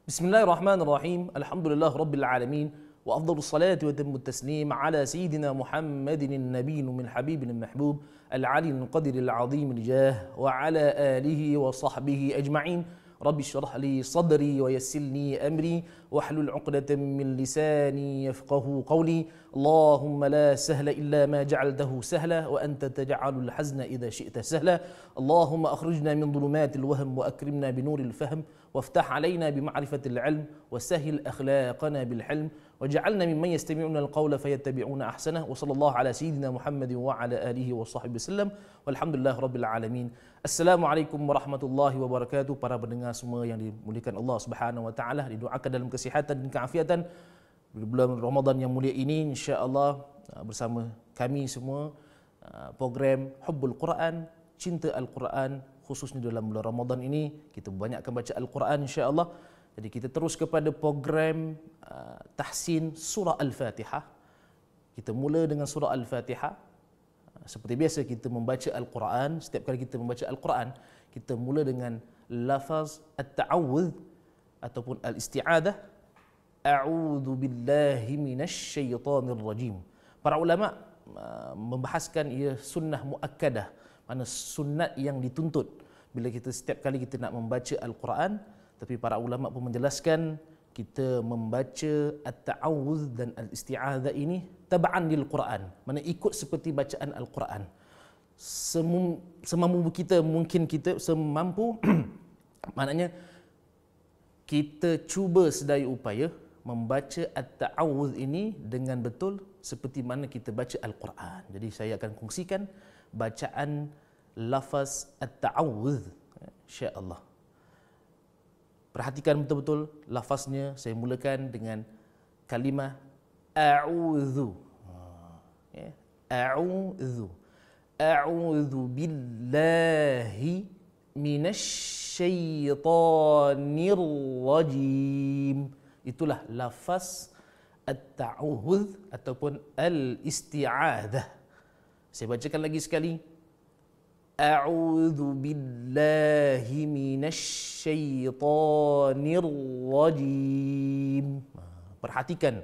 Bismillahirrahmanirrahim. Alhamdulillah Rabbil Alamin. Wa afdalus salati wa tammu taslim ala Sayyidina Muhammadin Nabiyin min Habibin Mahbub Al-Ali Al-Qadir Al-Azim Al-Jah wa ala alihi wa sahbihi ajma'in. Rabbi syrah li sadri wa yassirni amri wahlul 'uqdatam min lisani yafqahu qawli. Allahumma la sahla illa ma ja'altahu sahla wa anta taj'alul hazna idza syi'ta sahla. Allahumma akhrijna min dhulumatil wahm wa akrimna bi nuril fahm وافتح علينا بمعرفة العلم وسهل أخلاقنا بالحلم وجعلنا ممن يستمعون القول فيتبعون أحسنه وصلى الله على سيدنا محمد وعلى آله وصحبه وسلم والحمد لله رب العالمين. Assalamualaikum warahmatullahi wabarakatuh. Para pendengar semua yang dimuliakan Allah Subhanahu wa taala, didoakan dalam kesihatan dan keafiatan di bulan Ramadan yang mulia ini, insya-Allah bersama kami semua program Hubbul Quran, Cinta Al-Quran, khususnya dalam bulan Ramadan ini kita banyakkan baca Al-Quran, insya-Allah. Jadi kita terus kepada program tahsin surah Al-Fatihah. Kita mula dengan surah Al-Fatihah. Seperti biasa kita membaca Al-Quran, setiap kali kita membaca Al-Quran, kita mula dengan lafaz at-ta'awudz ataupun al-isti'adzah. A'udzu billahi minasy syaithanir rajim. Para ulama membahaskan ia sunnah muakkadah, mana sunat yang dituntut bila kita setiap kali kita nak membaca Al-Quran. Tapi para ulama pun menjelaskan kita membaca at-ta'awudz dan al-isti'adzah ini tab'an lil Quran, mana ikut seperti bacaan Al-Quran. Semampu kita, mungkin kita semampu maknanya kita cuba sedaya upaya membaca at-ta'awudz ini dengan betul seperti mana kita baca Al-Quran. Jadi saya akan kongsikan bacaan lafaz at-ta'awudz, insya-Allah. Perhatikan betul-betul lafaznya. Saya mulakan dengan kalimah a'udzu. A'udzu. A'udzu billahi minasy syaithanir rajim. Itulah lafaz at-ta'awudz ataupun al-isti'adzah. Saya bacakan lagi sekali. A'udzu billahi minasy syaithanir rajim. Perhatikan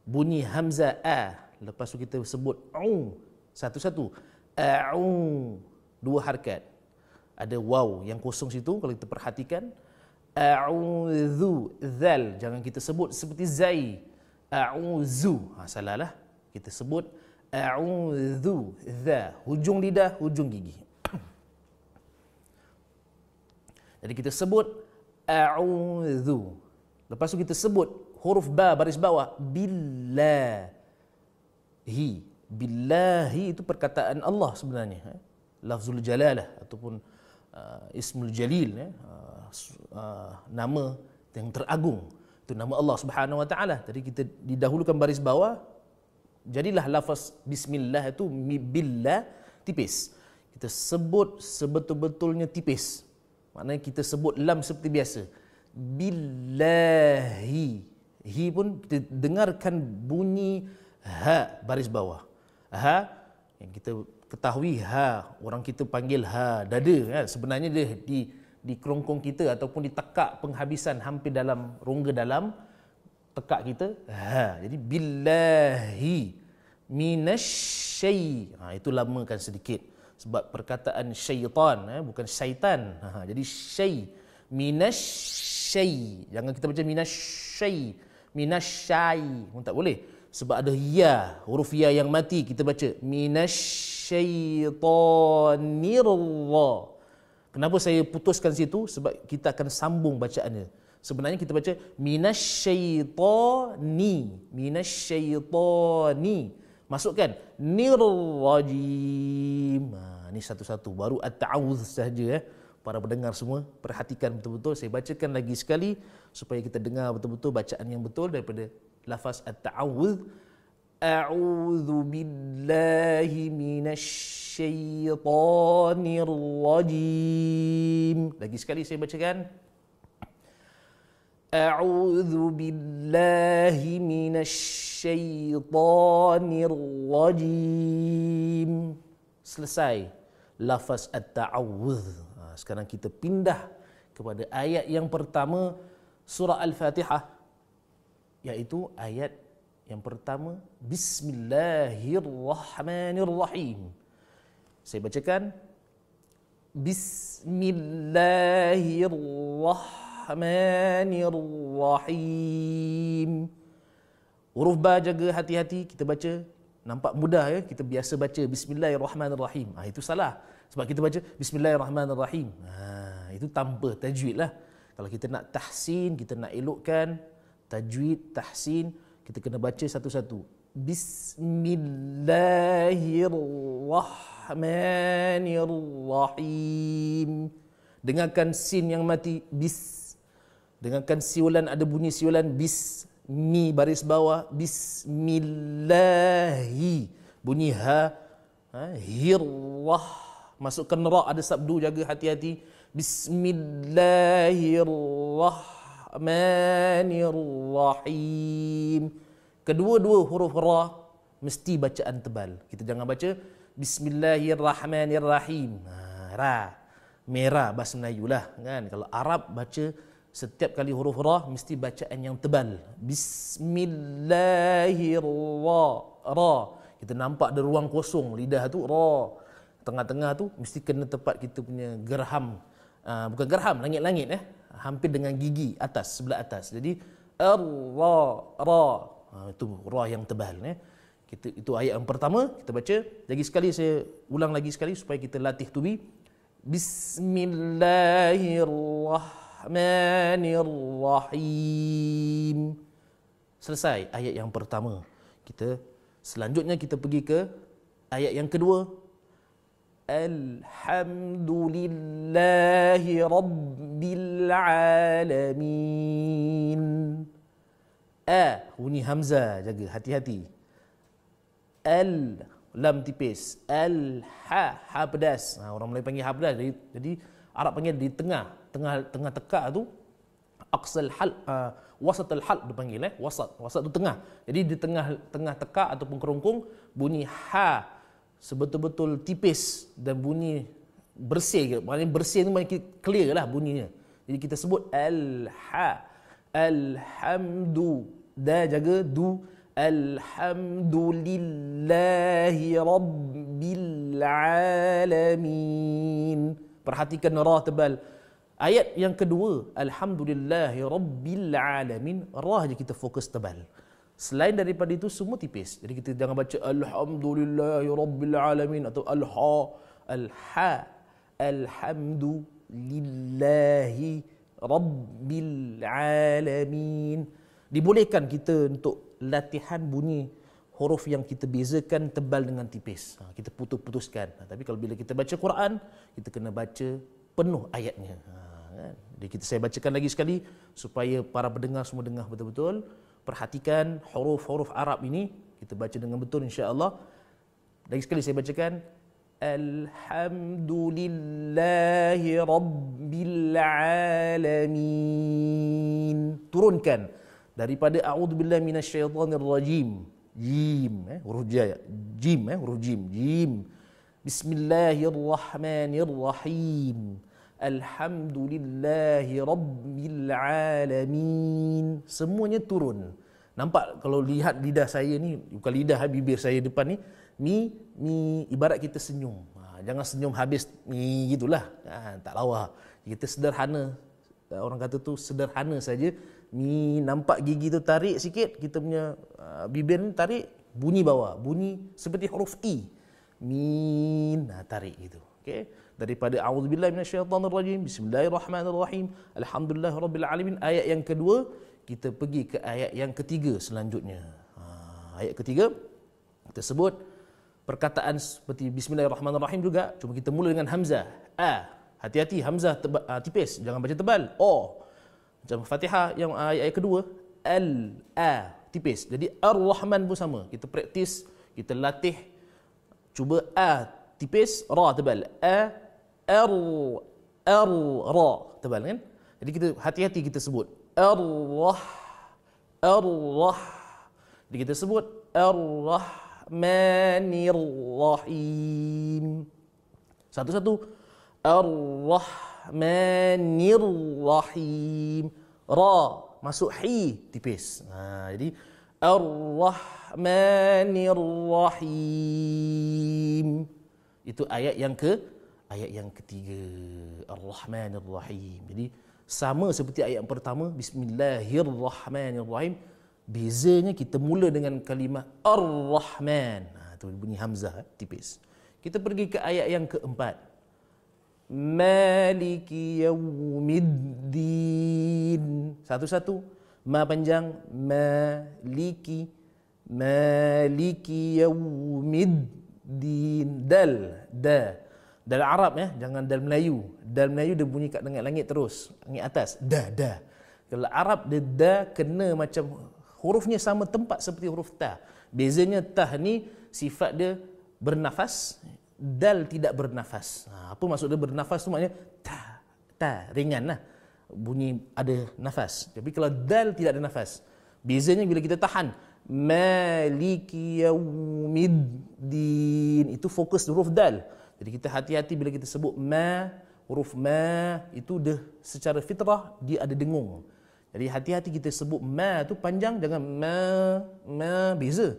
bunyi hamzah a, lepas tu kita sebut satu-satu. Dua harakat. Ada waw yang kosong situ kalau kita perhatikan. A'udzu, zal, jangan kita sebut seperti zai. A'udzu, salahlah. Kita sebut a'udzu, za, hujung lidah, hujung gigi. Jadi kita sebut a'udzu. Lepas tu kita sebut huruf ba baris bawah billahi. Billahi itu perkataan Allah sebenarnya. Lafzul jalalah ataupun ismul jalil, nama yang teragung. Itu nama Allah Subhanahu wa taala. Jadi kita didahulukan baris bawah. Jadilah lafaz bismillah itu billah tipis. Kita sebut sebetul-betulnya tipis. Maknanya kita sebut lam seperti biasa. Billahi. Hi pun kita dengarkan bunyi ha baris bawah. Ha yang kita ketahui ha, orang kita panggil ha dada kan. Sebenarnya dia di kerongkong kita ataupun di tekak penghabisan hampir dalam rongga dalam tekak kita. Ha, jadi billahi minasy itu lamakan sedikit. Sebab perkataan syaitan, bukan syaitan. Jadi syai, minasyai. Jangan kita baca minasyai. Minasyai pun tak boleh. Sebab ada ya, huruf ya yang mati. Kita baca minasyaitanir. Kenapa saya putuskan situ? Sebab kita akan sambung bacaannya. Sebenarnya kita baca minasyaitani. Minasyaitani. Masukkan nirrajim. Ini satu-satu. Baru at-ta'awudz sahaja. Para pendengar semua, perhatikan betul-betul. Saya bacakan lagi sekali supaya kita dengar betul-betul bacaan yang betul daripada lafaz at-ta'awudz. A'udzu billahi minasy syaitanir rajim. Lagi sekali saya bacakan. A'udzu billahi minasy syaitanir rajim. Selesai lafaz at-ta'awudz. Sekarang kita pindah kepada ayat yang pertama surah Al-Fatihah, iaitu ayat yang pertama, Bismillahirrahmanirrahim. Saya bacakan, Bismillahirrahmanirrahim. Huruf ba jaga hati-hati kita baca. Nampak mudah ya, kita biasa baca Bismillahirrahmanirrahim. Itu salah. Sebab kita baca Bismillahirrahmanirrahim. Itu tanpa tajwid lah. Kalau kita nak tahsin, kita nak elokkan tajwid, tahsin, kita kena baca satu-satu. Bismillahirrahmanirrahim. Dengarkan sin yang mati, bis. Dengarkan siulan, ada bunyi siulan, bis. Mi baris bawah, bismillahi. Bunyi ha, hirrah. Masukkan ra, ada sabdu, jaga hati-hati. Bismillahirrahmanirrahim. Kedua-dua huruf ra mesti bacaan tebal. Kita jangan baca Bismillahirrahmanirrahim. Ra merah bahasa Melayu lah kan. Kalau Arab baca setiap kali huruf ra mesti bacaan yang tebal. Bismillahirrahmanirrahim. Kita nampak ada ruang kosong lidah tu, ra. Tengah-tengah tu mesti kena tepat kita punya gerham. Bukan gerham, langit-langit hampir dengan gigi atas, sebelah atas. Jadi ra. Itu ra yang tebal itu ayat yang pertama kita baca. Lagi sekali saya ulang lagi sekali supaya kita latih tubi. Bismillahirrahmanirrahim. Selesai ayat yang pertama. Selanjutnya kita pergi ke ayat yang kedua. Alhamdulillahi Rabbil Alamin. Bunyi hamzah, jaga hati-hati. Lam tipis. Ha pedas. Orang Melayu panggil ha pedas. Jadi Arab panggil di tengah tekak tu, aqsal hal, wasatul hal dipanggil wasat tu tengah. Jadi di tengah tekak ataupun kerongkong, bunyi ha sebetul-betul tipis dan bunyi bersih. Maknanya bersih tu maknanya clear lah bunyinya. Jadi kita sebut alhamdu, dah jaga du, alhamdulillahi rabbil alamin. Perhatikan ra tebal. Ayat yang kedua, alhamdulillahi rabbil alamin, ra je kita fokus tebal. Selain daripada itu semua tipis. Jadi kita jangan baca alhamdulillahi rabbil alamin atau alha. Alhamdulillahi rabbil alamin. Dibolehkan kita untuk latihan bunyi huruf yang kita bezakan tebal dengan tipis. Kita putuskan. Tapi kalau bila kita baca Quran, kita kena baca penuh ayatnya. Jadi saya bacakan lagi sekali supaya para pendengar semua dengar betul-betul. Perhatikan huruf-huruf Arab ini, kita baca dengan betul insya-Allah. Lagi sekali saya bacakan, alhamdulillahi rabbil alamin. Turunkan daripada a'udzubillahi minasyaitonirrajim. Jim, huruf ja, jim, huruf jim, jim. Bismillahirrahmanirrahim. Alhamdulillahi rabbil alamin. Semuanya turun. Nampak kalau lihat lidah saya ni, bukan lidah, bibir saya depan ni, mi ibarat kita senyum. Jangan senyum habis mi gitulah. Tak lawa. Kita sederhana. Orang kata tu sederhana saja. Mi nampak gigi tu tarik sikit, kita punya bibir ni tarik, bunyi bawah, bunyi seperti huruf i. Min, tarik gitu. Okey. Daripada a'udzubillahi minasyaitonirrajim, bismillahirrahmanirrahim, alhamdulillahirabbil alamin. Ayat yang kedua, kita pergi ke ayat yang ketiga selanjutnya. Ayat ketiga kita sebut perkataan seperti bismillahirrahmanirrahim juga, cuma kita mula dengan hamzah. Hati-hati hamzah tipis, jangan baca tebal. Macam Fatihah yang ayat kedua, tipis. Jadi Ar-Rahman pun sama. Kita praktis, kita latih. Cuba tipis, ra tebal. Ra tebal kan? Jadi kita hati-hati kita sebut Ar-Rah. Jadi kita sebut Ar-Rahmanir-Rahim. Satu-satu. Ar-Rahmanir-Rahim. Ra masuk hi tipis. Jadi Ar-Rahmanir Rahim. Itu ayat yang ketiga. Ar-Rahmanir Rahim. Jadi sama seperti ayat yang pertama, Bismillahirrahmanirrahim. Bezanya kita mula dengan kalimah Ar-Rahman. Tu bunyi hamzah tipis. Kita pergi ke ayat yang keempat. Maliki yaumiddin. Satu-satu. Ma panjang. Maliki. Maliki yaumiddin. Dal. Da. Dal Arab ya, jangan dal Melayu. Dal Melayu dia bunyi kat langit terus, langit atas. Da, da. Kalau Arab dia da kena macam hurufnya sama tempat seperti huruf ta. Bezanya tah ni sifat dia bernafas, dal tidak bernafas. Apa maksud dia bernafas tu maknanya ta ringan lah. Bunyi ada nafas. Tapi kalau dal tidak ada nafas. Bezanya bila kita tahan Maliki yaumiddin, itu fokus huruf dal. Jadi kita hati-hati bila kita sebut huruf ma itu dia secara fitrah dia ada dengung. Jadi hati-hati kita sebut ma tu panjang, jangan ma beza.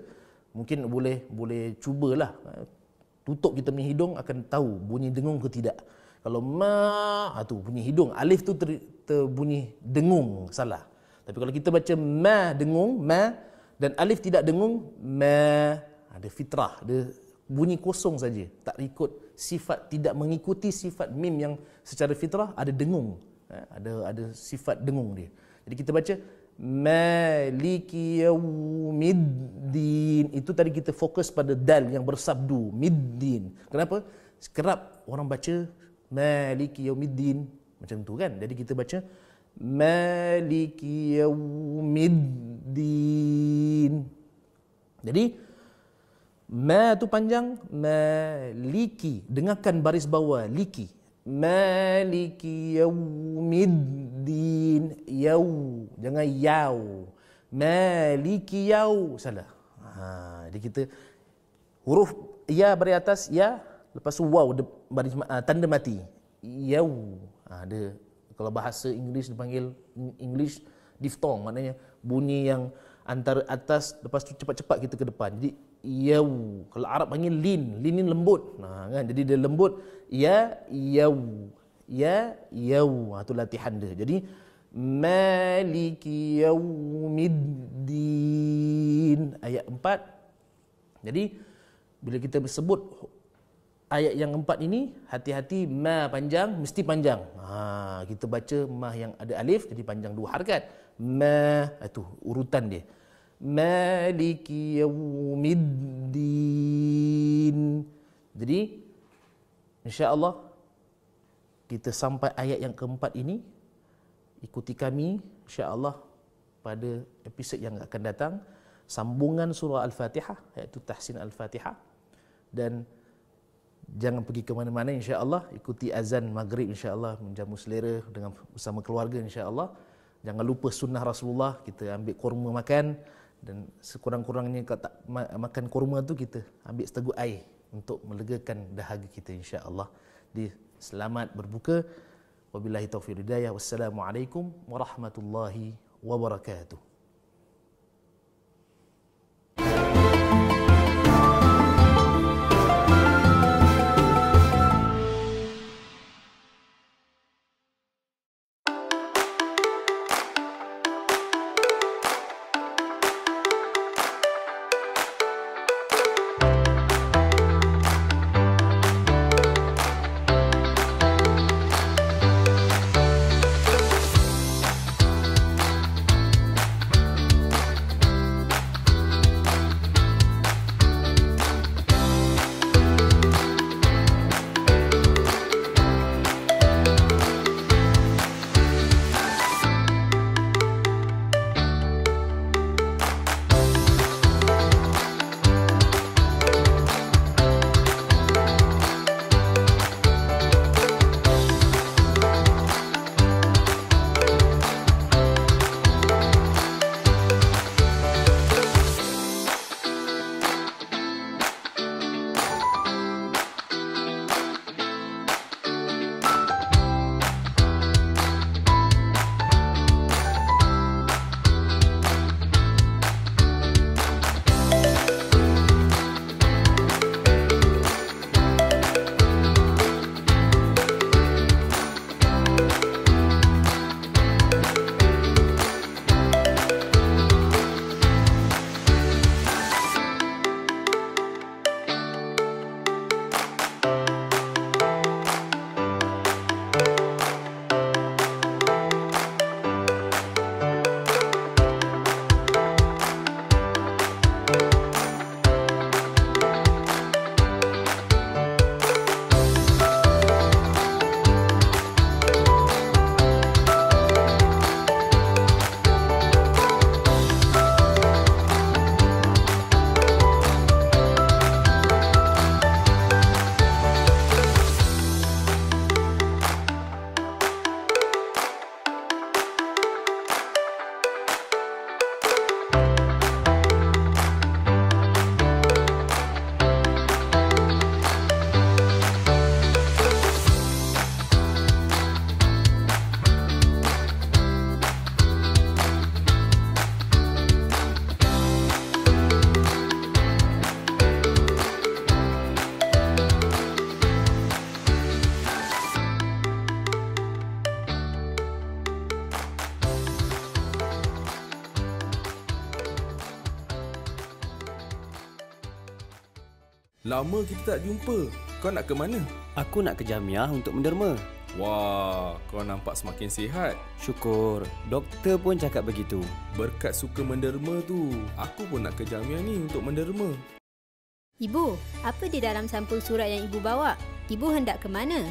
Mungkin boleh cubalah. Tutup kita punya hidung akan tahu bunyi dengung ke tidak. Kalau ma tu bunyi hidung, alif tu terbunyi dengung, salah. Tapi kalau kita baca ma dengung, ma dan alif tidak dengung, ma ada fitrah, dia bunyi kosong saja, tak ikut sifat, tidak mengikuti sifat mim yang secara fitrah ada dengung, ada sifat dengung dia. Jadi kita baca Maliki yaumiddin, itu tadi kita fokus pada dal yang bersabdu middin. Kenapa? Kerap orang baca Maliki yaumiddin macam tu kan. Jadi kita baca Maliki yaumiddin. Jadi ma tu panjang, maliki. Dengarkan baris bawah, liki. Maliki yaumiddin. Yau, jangan yau. Maliki yau, salah. Jadi kita huruf ya baris atas ya, lepas tu waw baris tanda mati. Yau. Ada kalau bahasa Inggeris dipanggil English diphthong, maknanya bunyi yang antara atas lepas tu cepat-cepat kita ke depan. Jadi yau. Kalau Arab panggil lin ni lembut. Kan? Jadi dia lembut. Ya yau. Ya yau. Itu latihan dia. Jadi Maliki yaumiddin. Ayat 4. Jadi bila kita sebut ayat yang 4 ini, hati-hati ma panjang, mesti panjang. Kita baca ma yang ada alif jadi panjang 2 harakat. Ma, itu urutan dia. Maliki yaumiddin. Jadi insya-Allah kita sampai ayat yang keempat ini. Ikuti kami insya-Allah pada episod yang akan datang, sambungan surah Al-Fatihah, iaitu tahsin Al-Fatihah. Dan jangan pergi ke mana-mana insya-Allah, ikuti azan maghrib insya-Allah, menjamu selera dengan bersama keluarga insya-Allah. Jangan lupa sunnah Rasulullah, kita ambil kurma makan, dan sekurang-kurangnya kalau tak makan kurma tu kita ambil seteguk air untuk melegakan dahaga kita insya-Allah. Selamat berbuka. Wabillahi taufiq hidayah. Wassalamualaikum warahmatullahi wabarakatuh. Lama kita tak jumpa. Kau nak ke mana? Aku nak ke Jamiah untuk menderma. Wah, kau nampak semakin sihat. Syukur, doktor pun cakap begitu. Berkat suka menderma tu, aku pun nak ke Jamiah ni untuk menderma. Ibu, apa di dalam sampul surat yang ibu bawa? Ibu hendak ke mana?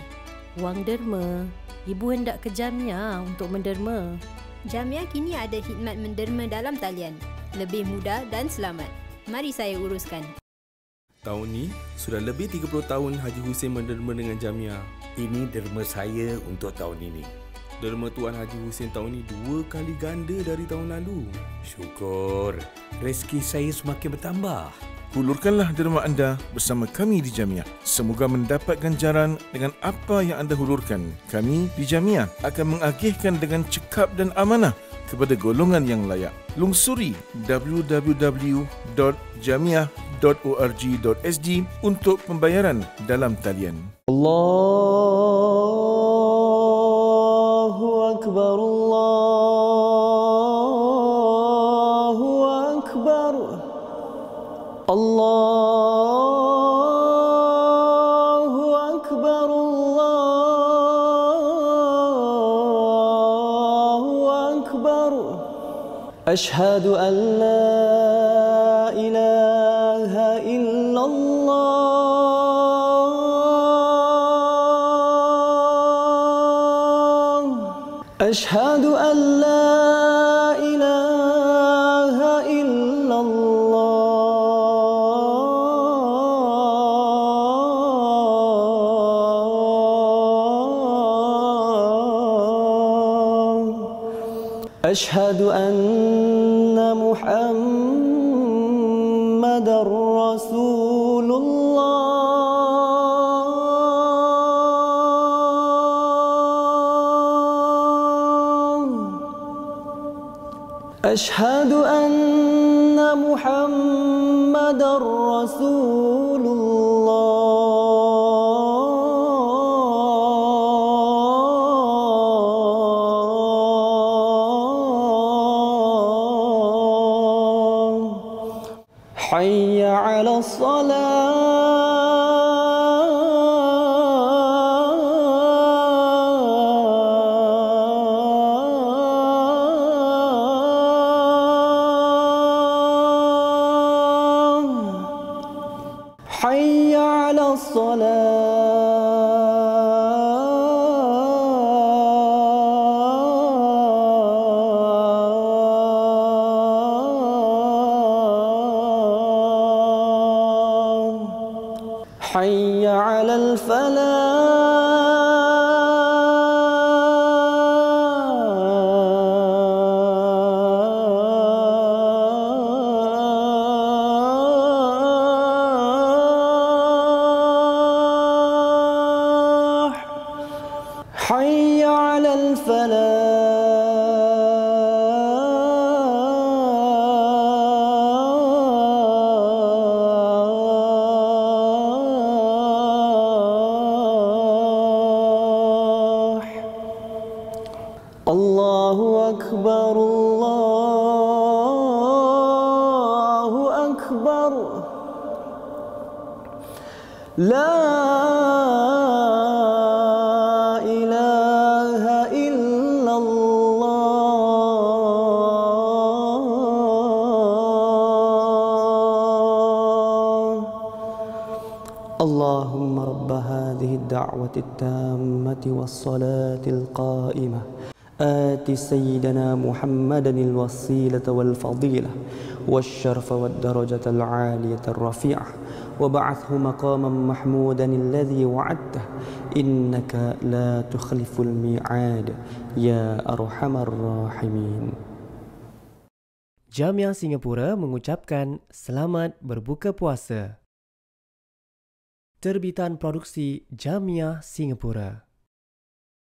Wang derma. Ibu hendak ke Jamiah untuk menderma. Jamiah kini ada khidmat menderma dalam talian. Lebih mudah dan selamat. Mari saya uruskan. Tahun ni, sudah lebih 30 tahun Haji Hussein menderma dengan Jamiah. Ini derma saya untuk tahun ini. Derma Tuan Haji Hussein tahun ni 2 kali ganda dari tahun lalu. Syukur, rezeki saya semakin bertambah. Hulurkanlah derma anda bersama kami di Jamiah. Semoga mendapat ganjaran dengan apa yang anda hulurkan. Kami di Jamiah akan mengagihkan dengan cekap dan amanah kepada golongan yang layak. Lungsuri www.jamiah.org.sg untuk pembayaran dalam talian. Allahu Akbar, Allahu Akbar, Allahu Akbar, Allahu Akbar. Ashhadu an la ilaha illallah. Ashhadu an la ilaha illallah. Ashhadu anna Muhammadar Rasulullah. Ashhadu anna Muhammadar Rasulullah. Hayya 'ala حي على الصلاة حي على الفلاح حي على الفلاح. الله أكبر، الله أكبر، لا إله إلا الله. اللهم رب هذه الدعوة التامة والصلاة القائمة آت سيدنا محمدا الوسيلة والفضيلة والشرف والدرجة العالية الرفيعة وبعثه مقاما محمودا الذي وعدته إنك لا تخلف الميعاد يا أرحم الراحمين. Jamiah Singapura mengucapkan selamat berbuka puasa. Terbitan produksi Jamiah Singapura.